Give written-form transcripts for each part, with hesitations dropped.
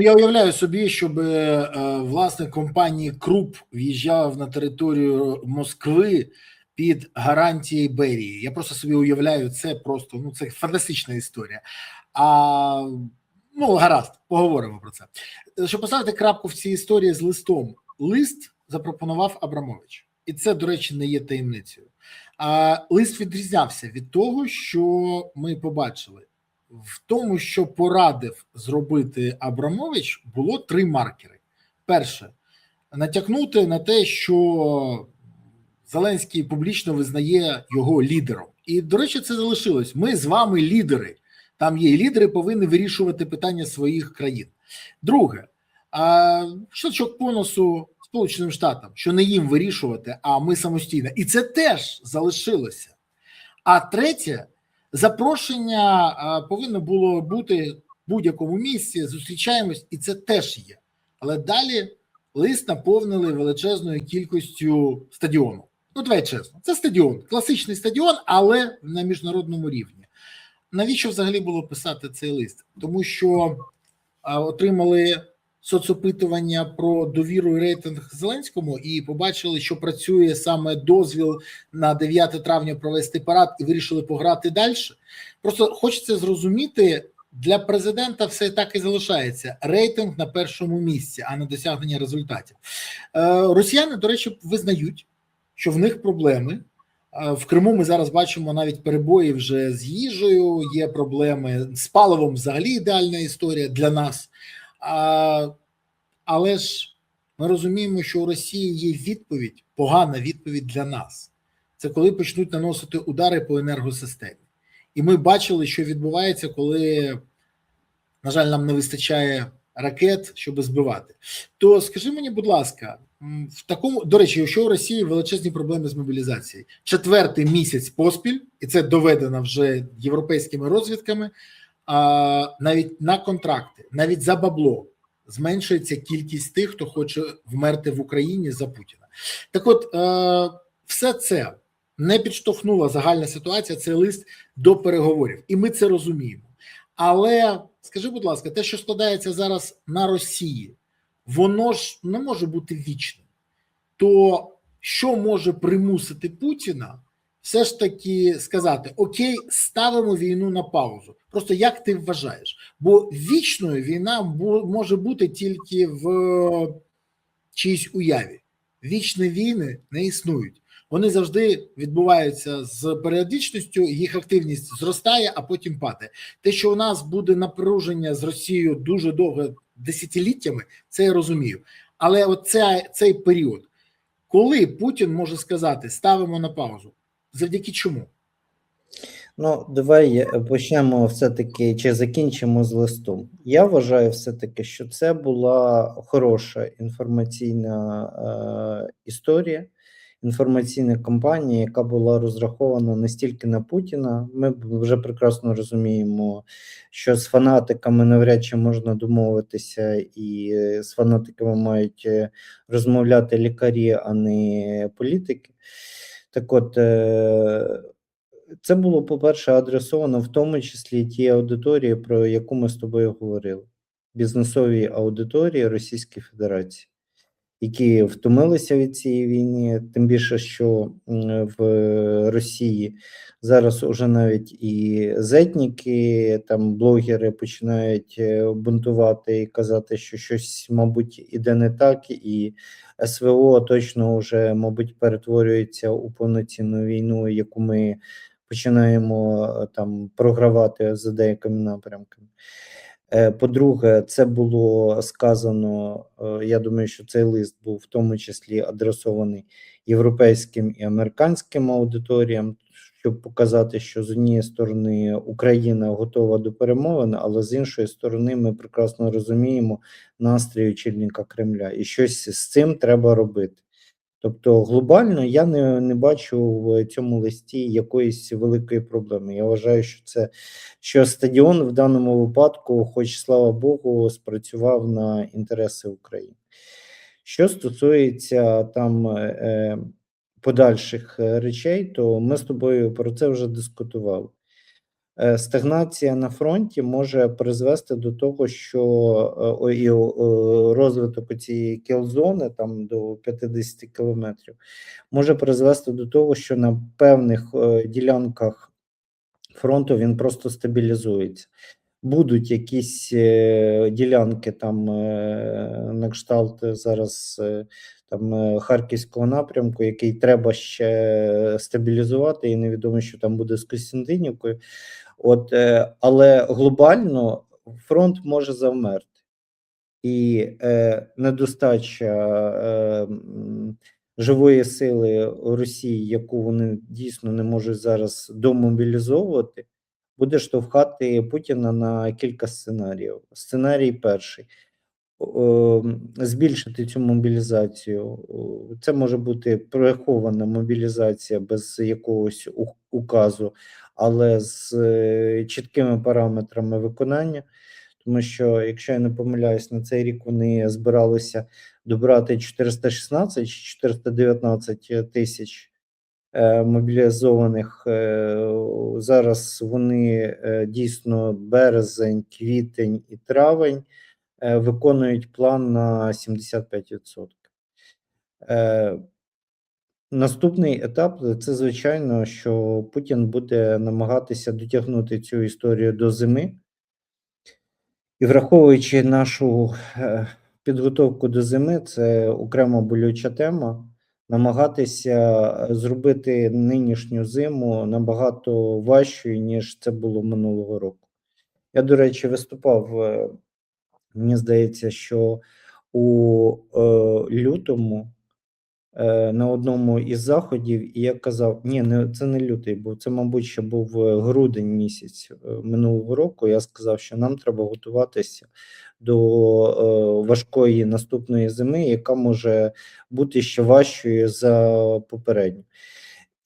Я уявляю собі, щоб власник компанії Круп в'їжджав на територію Москви під гарантією Берії. Я просто собі уявляю, це просто це фантастична історія. Гаразд, поговоримо про це. Щоб поставити крапку в цій історії з листом. Лист запропонував Абрамович. І це, до речі, не є таємницею. Лист відрізнявся від того, що ми побачили. В тому, що порадив зробити Абрамович, було 3 маркери. Перше, натякнути на те, що Зеленський публічно визнає його лідером. І, до речі, це залишилось. Ми з вами лідери. Там є лідери, повинні вирішувати питання своїх країн. Друге, щелчок по носу Сполученим Штатам, що не їм вирішувати, а ми самостійно. І це теж залишилося. А третє, запрошення повинно було бути в будь-якому місці, зустрічаємось, і це теж є. Але далі лист наповнили величезною кількістю стадіону. Давай чесно, це стадіон, класичний стадіон, але на міжнародному рівні. Навіщо взагалі було писати цей лист? Тому що отримали соцопитування про довіру і рейтинг Зеленському і побачили, що працює саме дозвіл на 9 травня провести парад і вирішили пограти далі. Просто хочеться зрозуміти, для президента все так і залишається. Рейтинг на першому місці, а не досягнення результатів. Росіяни, до речі, визнають, що в них проблеми. В Криму ми зараз бачимо навіть перебої вже з їжею, є проблеми з паливом, взагалі ідеальна історія для нас. Але ж ми розуміємо, що у Росії є відповідь, погана відповідь для нас. Це коли почнуть наносити удари по енергосистемі. І ми бачили, що відбувається, коли, на жаль, нам не вистачає ракет, щоб збивати. То скажи мені, будь ласка, в такому, до речі, що у Росії величезні проблеми з мобілізацією. 4-й місяць поспіль, і це доведено вже європейськими розвідками, навіть на контракти, навіть за бабло зменшується кількість тих, хто хоче вмерти в Україні за Путіна. Так от, все це не підштовхнула загальна ситуація, це лист до переговорів. І ми це розуміємо. Але, скажи, будь ласка, те, що складається зараз на Росії, воно ж не може бути вічним. То що може примусити Путіна все ж таки сказати, окей, ставимо війну на паузу. Просто як ти вважаєш? Бо вічною війна може бути тільки в чиїсь уяві. Вічні війни не існують. Вони завжди відбуваються з періодичністю, їх активність зростає, а потім падає. Те, що у нас буде напруження з Росією дуже довго, десятиліттями, це я розумію. Але цей період, коли Путін може сказати, ставимо на паузу, завдяки чому? Давай почнемо все-таки, чи закінчимо з листом. Я вважаю все-таки, що це була хороша інформаційна історія, інформаційна кампанія, яка була розрахована не стільки на Путіна. Ми вже прекрасно розуміємо, що з фанатиками навряд чи можна домовитися, і з фанатиками мають розмовляти лікарі, а не політики. Так от, це було, по-перше, адресовано в тому числі тій аудиторії, про яку ми з тобою говорили. Бізнесовій аудиторії Російської Федерації, які втомилися від цієї війни, тим більше, що в Росії зараз уже навіть і зетніки, там блогери починають бунтувати і казати, що щось, мабуть, іде не так, і СВО точно вже, мабуть, перетворюється у повноцінну війну, яку ми починаємо там програвати за деякими напрямками. По-друге, це було сказано, я думаю, що цей лист був в тому числі адресований європейським і американським аудиторіям, щоб показати, що з однієї сторони Україна готова до перемовин, але з іншої сторони ми прекрасно розуміємо настрій очільника Кремля, і щось з цим треба робити. Тобто глобально я не бачу в цьому листі якоїсь великої проблеми. Я вважаю, що стадіон в даному випадку, хоч слава Богу, спрацював на інтереси України. Що стосується там подальших речей, то ми з тобою про це вже дискутували. Стагнація на фронті може призвести до того, що розвиток цієї кіл-зони там до 50 кілометрів може призвести до того, що на певних ділянках фронту він просто стабілізується. Будуть якісь ділянки там на кшталт зараз там Харківського напрямку, який треба ще стабілізувати, і невідомо, що там буде з Костянтинівкою. Але глобально фронт може завмерти. І недостача живої сили Росії, яку вони дійсно не можуть зараз домобілізовувати, буде штовхати Путіна на кілька сценаріїв. Сценарій перший – збільшити цю мобілізацію. Це може бути прихована мобілізація без якогось указу, але з чіткими параметрами виконання. Тому що, якщо я не помиляюсь, на цей рік вони збиралися добрати 416 чи 419 тисяч мобілізованих. Зараз вони дійсно березень, квітень і травень виконують план на 75%. Наступний етап – це, звичайно, що Путін буде намагатися дотягнути цю історію до зими. І враховуючи нашу підготовку до зими, це окрема болюча тема, намагатися зробити нинішню зиму набагато важчою, ніж це було минулого року. Я, до речі, виступав, мені здається, що у лютому на одному із заходів, і я казав, це не лютий був, це, мабуть, ще був грудень місяць минулого року, я сказав, що нам треба готуватися до важкої наступної зими, яка може бути ще важчою за попередню.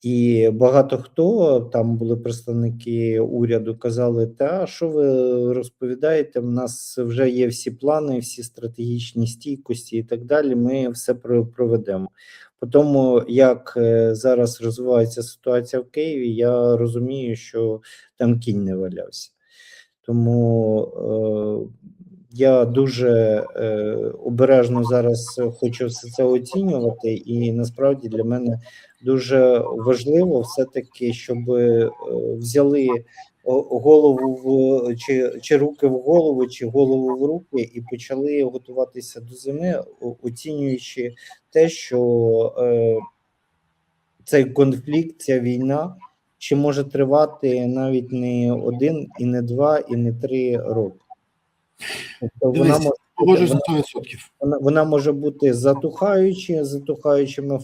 І багато хто, там були представники уряду, казали, та що ви розповідаєте, в нас вже є всі плани, всі стратегічні стійкості і так далі, ми все проведемо. По тому, як зараз розвивається ситуація в Києві, я розумію, що там кінь не валявся. Тому я дуже обережно зараз хочу все це оцінювати, і насправді для мене дуже важливо все-таки, щоб взяли голову чи руки в голову, чи голову в руки і почали готуватися до зими, оцінюючи те, що цей конфлікт, ця війна ще може тривати навіть не 1, і не 2, і не 3 роки. Тобто вона може бути затухаючими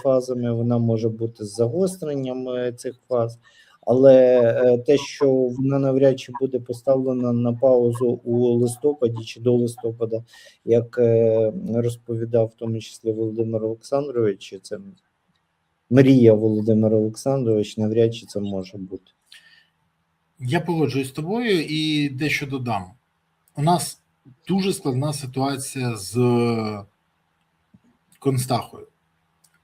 фазами, вона може бути з загостренням цих фаз, але те, що вона навряд чи буде поставлена на паузу у листопаді чи до листопада, як розповідав в тому числі Володимир Олександрович, це мрія Володимир Олександрович, навряд чи це може бути. Я погоджуюсь з тобою і дещо додам. У нас дуже складна ситуація з Констахою.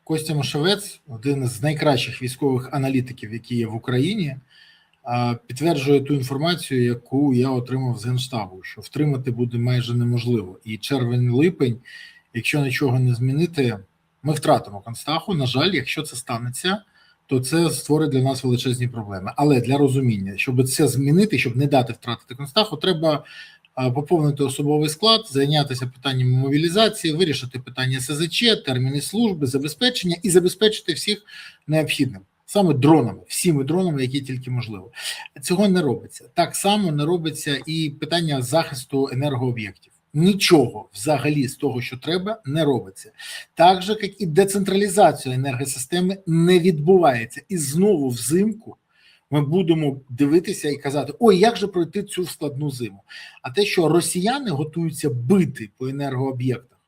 Костя Мошовець, один з найкращих військових аналітиків, які є в Україні, підтверджує ту інформацію, яку я отримав з Генштабу, що втримати буде майже неможливо. І червень-липень, якщо нічого не змінити, ми втратимо Констаху. На жаль, якщо це станеться, то це створить для нас величезні проблеми. Але для розуміння, щоб це змінити, щоб не дати втратити Констаху, треба поповнити особовий склад, зайнятися питаннями мобілізації, вирішити питання СЗЧ, терміни служби, забезпечення і забезпечити всіх необхідним. Саме дронами, всіми дронами, які тільки можливо. Цього не робиться. Так само не робиться і питання захисту енергооб'єктів. Нічого взагалі з того, що треба, не робиться. Так же, як і децентралізація енергосистеми не відбувається. І знову взимку ми будемо дивитися і казати, ой, як же пройти цю складну зиму. А те, що росіяни готуються бити по енергооб'єктах,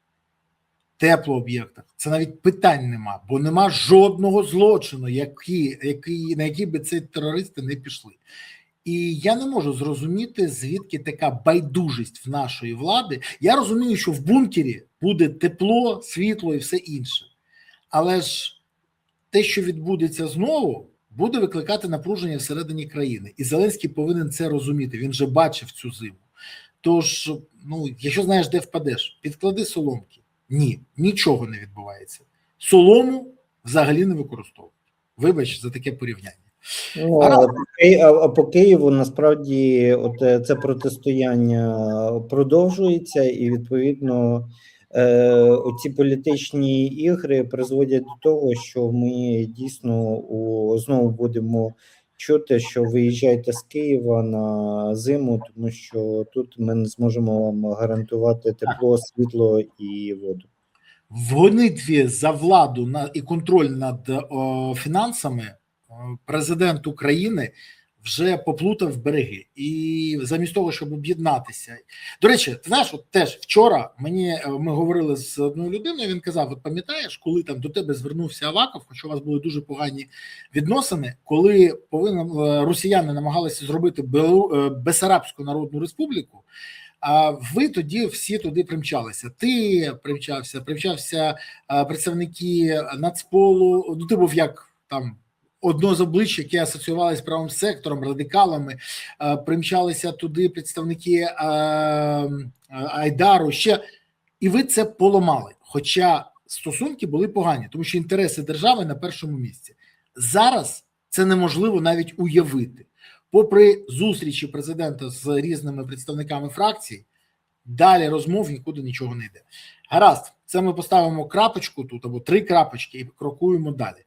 теплооб'єктах, це навіть питань нема, бо нема жодного злочину, на який би ці терористи не пішли. І я не можу зрозуміти, звідки така байдужість в нашої влади. Я розумію, що в бункері буде тепло, світло і все інше. Але ж те, що відбудеться знову, буде викликати напруження всередині країни. І Зеленський повинен це розуміти. Він же бачив цю зиму. Тож, ну, якщо знаєш, де впадеш, підклади соломки. Ні, нічого не відбувається. Солому взагалі не використовують. Вибач за таке порівняння. Ну, а по Києву насправді це протистояння продовжується, і відповідно оці політичні ігри призводять до того, що ми дійсно знову будемо чути, що виїжджайте з Києва на зиму, тому що тут ми не зможемо вам гарантувати тепло, світло і воду. В гонитві за владу і контроль над фінансами президент України вже поплутав береги. І замість того, щоб об'єднатися. До речі, ти знаєш, от теж вчора ми говорили з одною людиною, він казав, от пам'ятаєш, коли там до тебе звернувся Аваков, хоча у вас були дуже погані відносини, коли росіяни намагалися зробити Бессарабську Народну Республіку, а ви тоді всі туди примчалися. Ти примчався представники Нацполу, ну ти був як там одно з облич, яке асоціювалося з правим сектором, радикалами, примчалися туди представники Айдару, ще, і ви це поламали. Хоча стосунки були погані, тому що інтереси держави на першому місці. Зараз це неможливо навіть уявити. Попри зустрічі президента з різними представниками фракцій, далі розмов нікуди нічого не йде. Гаразд, це ми поставимо крапочку тут, або 3 крапочки, і крокуємо далі.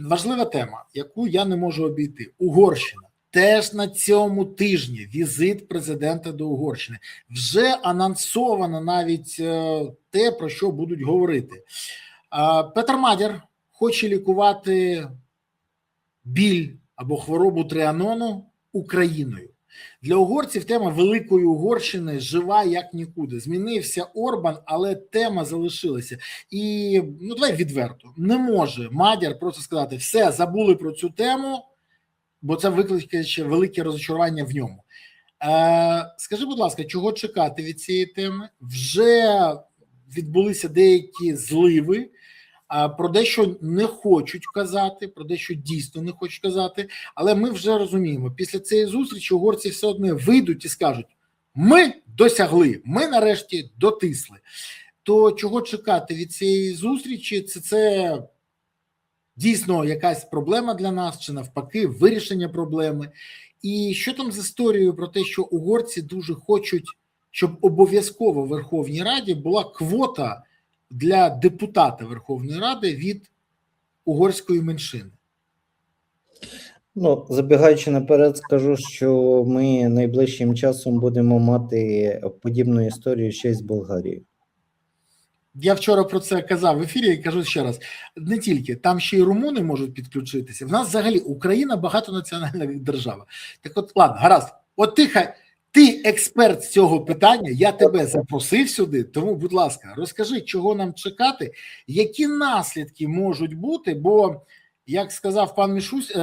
Важлива тема, яку я не можу обійти. Угорщина. Теж на цьому тижні візит президента до Угорщини. Вже анонсовано навіть те, про що будуть говорити. Петр Мадяр хоче лікувати біль або хворобу Тріанону Україною. Для угорців тема Великої Угорщини жива як нікуди. Змінився Орбан, але тема залишилася. І, ну, давай відверто, не може Мадяр просто сказати, все, забули про цю тему, бо це викликає ще велике розчарування в ньому. Скажи, будь ласка, чого чекати від цієї теми? Вже відбулися деякі зливи, про дещо не хочуть казати, про дещо дійсно не хочуть казати, але ми вже розуміємо, після цієї зустрічі угорці все одно вийдуть і скажуть, ми досягли, ми нарешті дотисли. То чого чекати від цієї зустрічі? Це дійсно якась проблема для нас, чи навпаки вирішення проблеми? І що там з історією про те, що угорці дуже хочуть, щоб обов'язково в Верховній Раді була квота для депутата Верховної Ради від угорської меншини? Ну, забігаючи наперед, скажу, що ми найближчим часом будемо мати подібну історію ще й з Болгарією. Я вчора про це казав в ефірі і кажу ще раз. Не тільки, там ще й румуни можуть підключитися. В нас взагалі Україна багатонаціональна держава. Так от, ладно, гаразд. От ти експерт з цього питання, я тебе запросив сюди, тому, будь ласка, розкажи, чого нам чекати, які наслідки можуть бути, бо, як сказав пан Мішустін,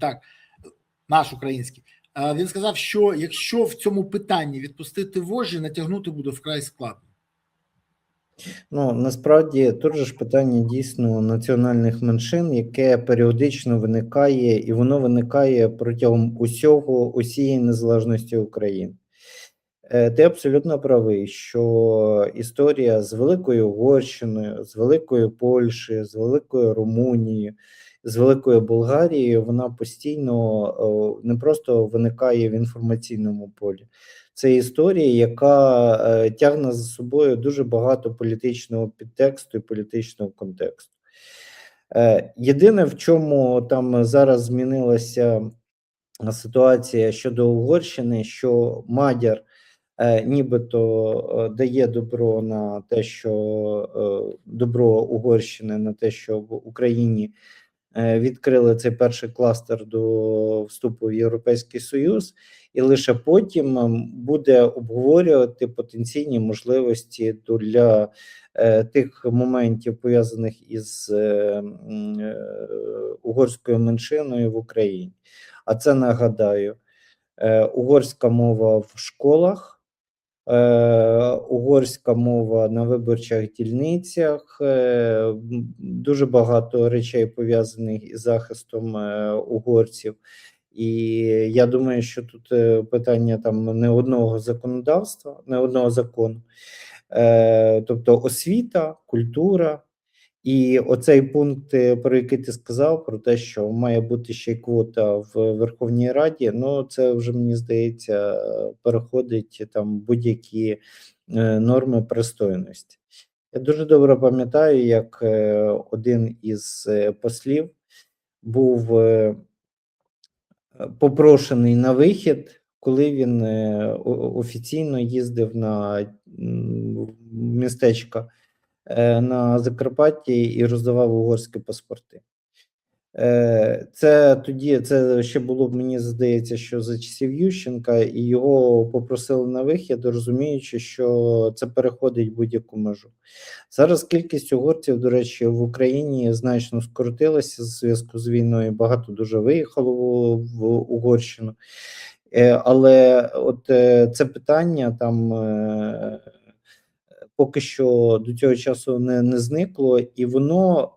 так, наш український, він сказав, що якщо в цьому питанні відпустити вожжі, натягнути буде вкрай складно. Ну, насправді, тут же ж питання дійсно національних меншин, яке періодично виникає, і воно виникає протягом усієї незалежності України. Ти абсолютно правий, що історія з Великою Угорщиною, з Великою Польщею, з Великою Румунією, з Великою Болгарією, вона постійно не просто виникає в інформаційному полі. Це історія, яка тягне за собою дуже багато політичного підтексту і політичного контексту. Єдине, в чому там зараз змінилася ситуація щодо Угорщини, що Мадяр нібито дає добро на те, що добро Угорщини на те, що в Україні відкрили цей перший кластер до вступу в Європейський Союз, і лише потім буде обговорювати потенційні можливості для тих моментів, пов'язаних із угорською меншиною в Україні. А це, нагадаю, угорська мова в школах, угорська мова на виборчих дільницях, дуже багато речей пов'язаних із захистом угорців. І я думаю, що тут питання там не одного законодавства, не одного закону, тобто освіта, культура. І оцей пункт, про який ти сказав, про те, що має бути ще й квота в Верховній Раді, ну це вже, мені здається, переходить там будь-які норми пристойності. Я дуже добре пам'ятаю, як один із послів був попрошений на вихід, коли він офіційно їздив на містечко на Закарпатті і роздавав угорські паспорти. Це тоді, це ще було, мені здається, що за часів Ющенка, і його попросили на вихід, розуміючи, що це переходить будь-яку межу. Зараз кількість угорців, до речі, в Україні значно скоротилася в зв'язку з війною, багато дуже виїхало в Угорщину. Але от це питання там поки що до цього часу не зникло, і воно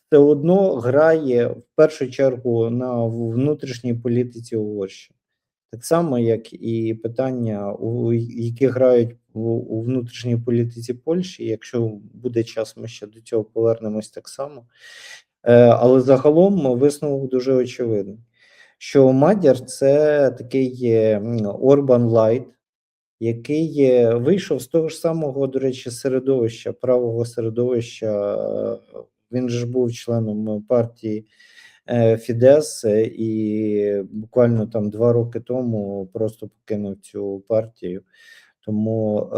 все одно грає в першу чергу на внутрішній політиці Угорщини. Так само, як і питання, які грають у внутрішній політиці Польщі. Якщо буде час, ми ще до цього повернемось так само. Але загалом висновок дуже очевидний, що Мадяр – це такий Орбан Лайт, який вийшов з того ж самого, до речі, середовища, правого середовища. Він же був членом партії Фідес і буквально там 2 роки тому просто покинув цю партію. Тому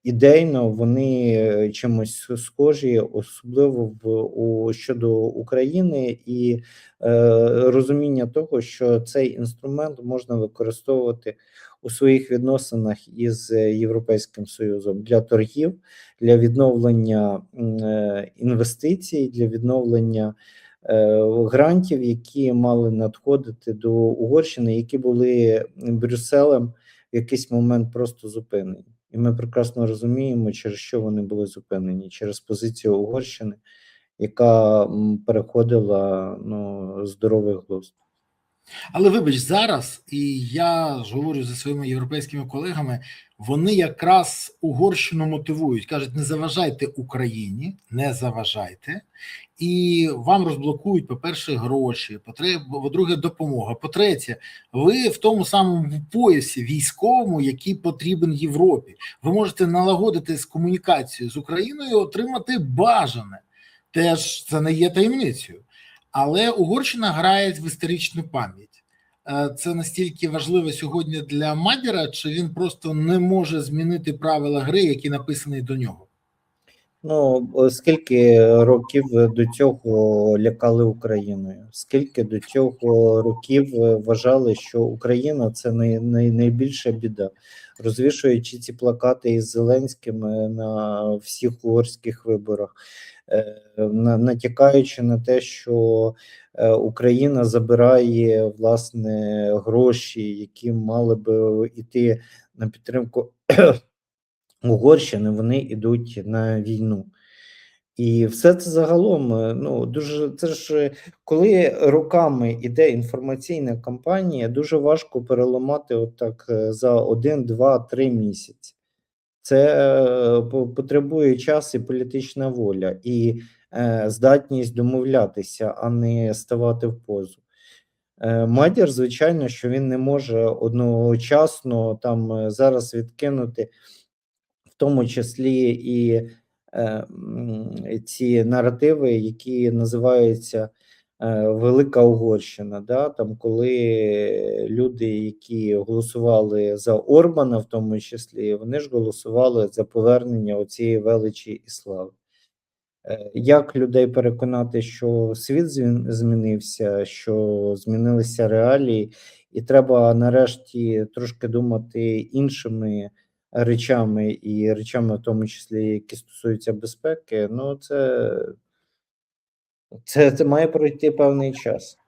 ідейно вони чимось схожі, особливо щодо України, і розуміння того, що цей інструмент можна використовувати у своїх відносинах із Європейським Союзом для торгів, для відновлення інвестицій, для відновлення грантів, які мали надходити до Угорщини, які були Брюсселем в якийсь момент просто зупинені. І ми прекрасно розуміємо, через що вони були зупинені, через позицію Угорщини, яка переходила здоровий глузд. Але вибач, зараз, і я ж говорю зі своїми європейськими колегами, вони якраз Угорщину мотивують, кажуть, не заважайте Україні, не заважайте, і вам розблокують, по-перше, гроші, по-друге, допомога, по-третє, ви в тому самому поясі військовому, який потрібен Європі. Ви можете налагодити комунікацію з Україною і отримати бажане. Теж це не є таємницею. Але Угорщина грає в історичну пам'ять. Це настільки важливо сьогодні для Мадяра, чи він просто не може змінити правила гри, які написані до нього? Ну, скільки років до цього лякали Україною? Скільки до цього років вважали, що Україна – це найбільша біда? Розвішуючи ці плакати із Зеленським на всіх угорських виборах, натякаючи на те, що Україна забирає, власне, гроші, які мали би йти на підтримку Угорщини, вони йдуть на війну. І все це загалом, дуже, це ж коли роками йде інформаційна кампанія, дуже важко переламати отак за 1, 2, 3 місяці. Це потребує час і політична воля, і здатність домовлятися, а не ставати в позу. Мадяр, звичайно, що він не може одночасно там зараз відкинути в тому числі і ці наративи, які називаються Велика Угорщина, да? Там, коли люди, які голосували за Орбана, в тому числі, вони ж голосували за повернення оцієї величі і слави. Як людей переконати, що світ змінився, що змінилися реалії, і треба нарешті трошки думати іншими речами, і речами, в тому числі, які стосуються безпеки, це має пройти певний час.